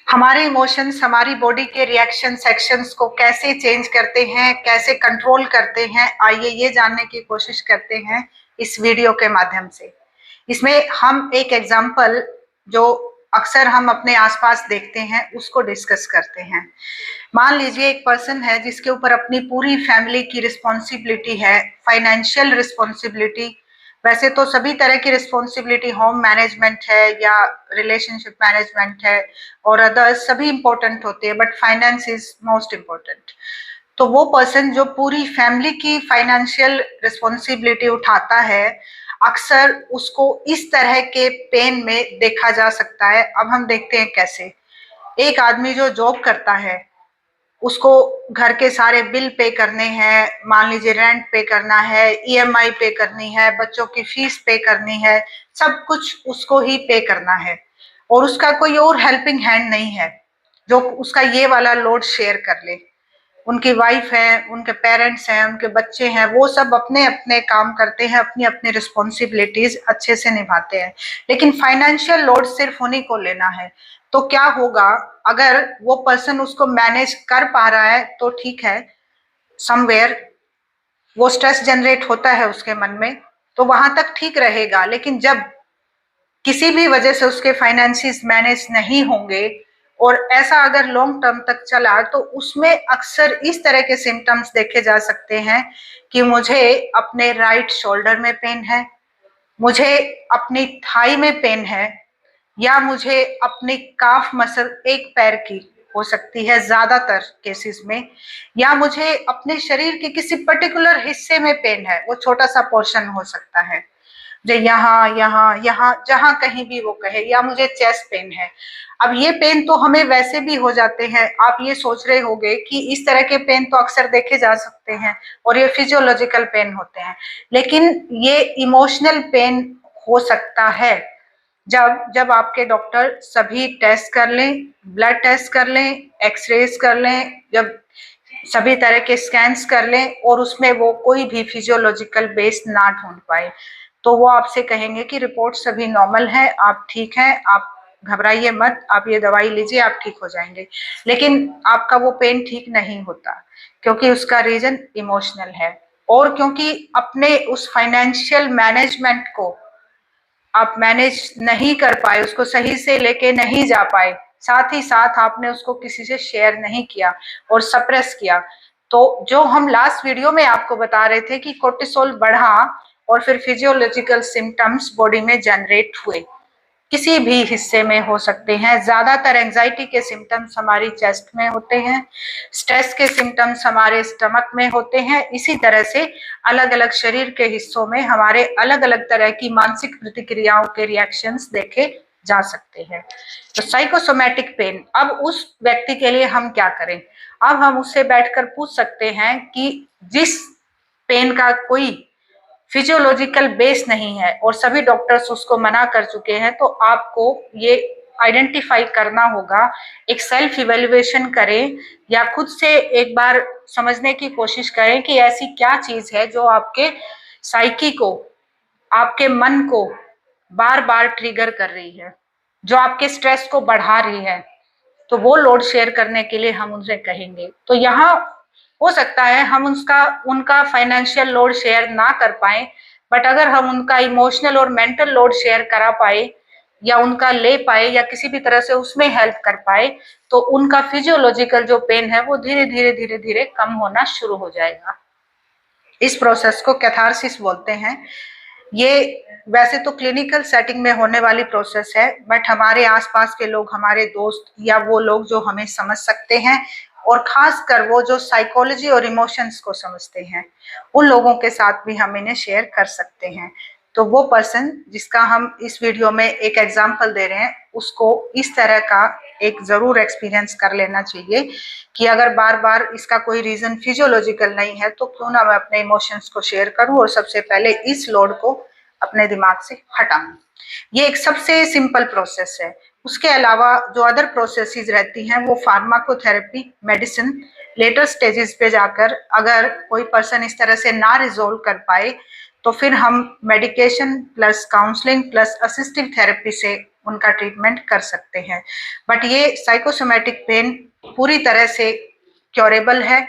हमारे इमोशंस हमारी बॉडी के रिएक्शन सेक्शंस को कैसे चेंज करते हैं, कैसे कंट्रोल करते हैं, आइए ये जानने की कोशिश करते हैं इस वीडियो के माध्यम से। इसमें हम एक एग्जांपल जो अक्सर हम अपने आसपास देखते हैं उसको डिस्कस करते हैं। मान लीजिए एक पर्सन है जिसके ऊपर अपनी पूरी फैमिली की रिस्पॉन्सिबिलिटी है, फाइनेंशियल रिस्पॉन्सिबिलिटी। वैसे तो सभी तरह की रिस्पॉन्सिबिलिटी, होम मैनेजमेंट है या रिलेशनशिप मैनेजमेंट है और अदर्स सभी इंपॉर्टेंट होते हैं, but finance is most important. तो वो पर्सन जो पूरी फैमिली की फाइनेंशियल रिस्पॉन्सिबिलिटी उठाता है, अक्सर उसको इस तरह के पेन में देखा जा सकता है। अब हम देखते हैं कैसे। एक आदमी जो जॉब करता है, उसको घर के सारे बिल पे करने हैं, मान लीजिए रेंट पे करना है, ईएमआई पे करनी है, बच्चों की फीस पे करनी है, सब कुछ उसको ही पे करना है और उसका कोई और हेल्पिंग हैंड नहीं है जो उसका ये वाला लोड शेयर कर ले। उनकी वाइफ है, उनके पेरेंट्स हैं, उनके बच्चे हैं, वो सब अपने अपने काम करते हैं, अपनी अपनी रिस्पॉन्सिबिलिटीज अच्छे से निभाते हैं, लेकिन फाइनेंशियल लोड सिर्फ उन्हीं को लेना है। तो क्या होगा, अगर वो पर्सन उसको मैनेज कर पा रहा है तो ठीक है, समवेयर वो स्ट्रेस जनरेट होता है उसके मन में तो वहां तक ठीक रहेगा, लेकिन जब किसी भी वजह से उसके फाइनेंसिस मैनेज नहीं होंगे और ऐसा अगर लॉन्ग टर्म तक चला तो उसमें अक्सर इस तरह के सिम्टम्स देखे जा सकते हैं कि मुझे अपने राइट शोल्डर में पेन है, मुझे अपनी थाई में पेन है, या मुझे अपनी काफ मसल एक पैर की हो सकती है ज्यादातर केसेस में, या मुझे अपने शरीर के किसी पर्टिकुलर हिस्से में पेन है, वो छोटा सा पोर्शन हो सकता है, जो यहाँ यहाँ यहाँ जहां कहीं भी वो कहे, या मुझे चेस्ट पेन है। अब ये पेन तो हमें वैसे भी हो जाते हैं। आप ये सोच रहे होंगे कि इस तरह के पेन तो अक्सर देखे जा सकते हैं और ये फिजियोलॉजिकल पेन होते हैं, लेकिन ये इमोशनल पेन हो सकता है जब जब आपके डॉक्टर सभी टेस्ट कर लें, ब्लड टेस्ट कर लें, एक्सरेज कर लें, जब सभी तरह के स्कैन्स कर लें और उसमें वो कोई भी फिजियोलॉजिकल बेस ना ढूंढ पाए, तो वो आपसे कहेंगे कि रिपोर्ट सभी नॉर्मल है, आप ठीक हैं, आप घबराइए मत, आप ये दवाई लीजिए, आप ठीक हो जाएंगे। लेकिन आपका वो पेन ठीक नहीं होता क्योंकि उसका रीजन इमोशनल है, और क्योंकि अपने उस फाइनेंशियल मैनेजमेंट को आप मैनेज नहीं कर पाए, उसको सही से लेके नहीं जा पाए, साथ ही साथ आपने उसको किसी से शेयर नहीं किया और सप्रेस किया। तो जो हम लास्ट वीडियो में आपको बता रहे थे कि कोर्टिसोल बढ़ा और फिर फिजियोलॉजिकल सिम्टम्स बॉडी में जनरेट हुए, किसी भी हिस्से में हो सकते हैं। ज्यादातर एंजाइटी के सिम्टम्स हमारी चेस्ट में होते हैं, स्ट्रेस के सिम्टम्स हमारे स्टमक में होते हैं। इसी तरह से अलग अलग शरीर के हिस्सों में हमारे अलग अलग तरह की मानसिक प्रतिक्रियाओं के रिएक्शंस देखे जा सकते हैं। तो साइकोसोमैटिक पेन, अब उस व्यक्ति के लिए हम क्या करें? अब हम उससे बैठकर पूछ सकते हैं कि जिस पेन का कोई फिजियोलॉजिकल बेस नहीं है और सभी डॉक्टर्स उसको मना कर चुके हैं, तो आपको ये आइडेंटिफाई करना होगा, एक सेल्फ इवेल्युएशन करें या खुद से एक बार समझने की कोशिश करें कि ऐसी क्या चीज है जो आपके साइकी को, आपके मन को बार बार ट्रिगर कर रही है, जो आपके स्ट्रेस को बढ़ा रही है। तो वो लोड शेयर करने के लिए हम उनसे कहेंगे। तो यहाँ हो सकता है हम उनका फाइनेंशियल लोड शेयर ना कर पाए, बट अगर हम उनका इमोशनल और मेंटल लोड शेयर करा पाए या उनका ले पाए या किसी भी तरह से उसमें हेल्प कर पाए, तो उनका फिजियोलॉजिकल जो पेन है वो धीरे धीरे धीरे धीरे कम होना शुरू हो जाएगा। इस प्रोसेस को कैथारसिस बोलते हैं। ये वैसे तो क्लिनिकल सेटिंग में होने वाली प्रोसेस है, बट हमारे आसपास के लोग, हमारे दोस्त या वो लोग जो हमें समझ सकते हैं, और खासकर वो जो साइकोलॉजी और इमोशंस को समझते हैं, उन लोगों के साथ भी हम इन्हें शेयर कर सकते हैं। तो वो पर्सन जिसका हम इस वीडियो में एक एग्जांपल दे रहे हैं, उसको इस तरह का एक जरूर एक्सपीरियंस कर लेना चाहिए कि अगर बार बार इसका कोई रीजन फिजियोलॉजिकल नहीं है तो क्यों ना मैं अपने इमोशंस को शेयर करूं और सबसे पहले इस लोड को अपने दिमाग से हटाऊं। ये एक सबसे सिंपल प्रोसेस है। उसके अलावा जो अदर प्रोसेसेस रहती हैं वो फार्माकोथेरेपी, मेडिसिन, लेटर स्टेजेस पे जाकर अगर कोई पर्सन इस तरह से ना रिजोल्व कर पाए तो फिर हम medication plus counselling plus assistive therapy से उनका ट्रीटमेंट कर सकते हैं। बट ये साइकोसोमैटिक पेन पूरी तरह से क्योरेबल है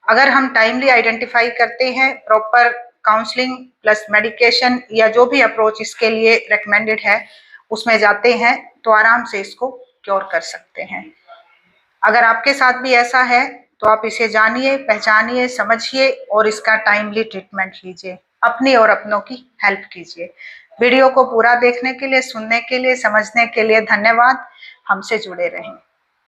अगर हम टाइमली आइडेंटिफाई करते हैं, प्रॉपर काउंसलिंग प्लस मेडिकेशन या जो भी अप्रोच इसके लिए रेकमेंडेड है उसमें जाते हैं तो आराम से इसको क्योर कर सकते हैं। अगर आपके साथ भी ऐसा है तो आप इसे जानिए, पहचानिए, समझिए और इसका टाइमली ट्रीटमेंट लीजिए। अपनी और अपनों की हेल्प कीजिए। वीडियो को पूरा देखने के लिए, सुनने के लिए, समझने के लिए धन्यवाद। हमसे जुड़े रहें।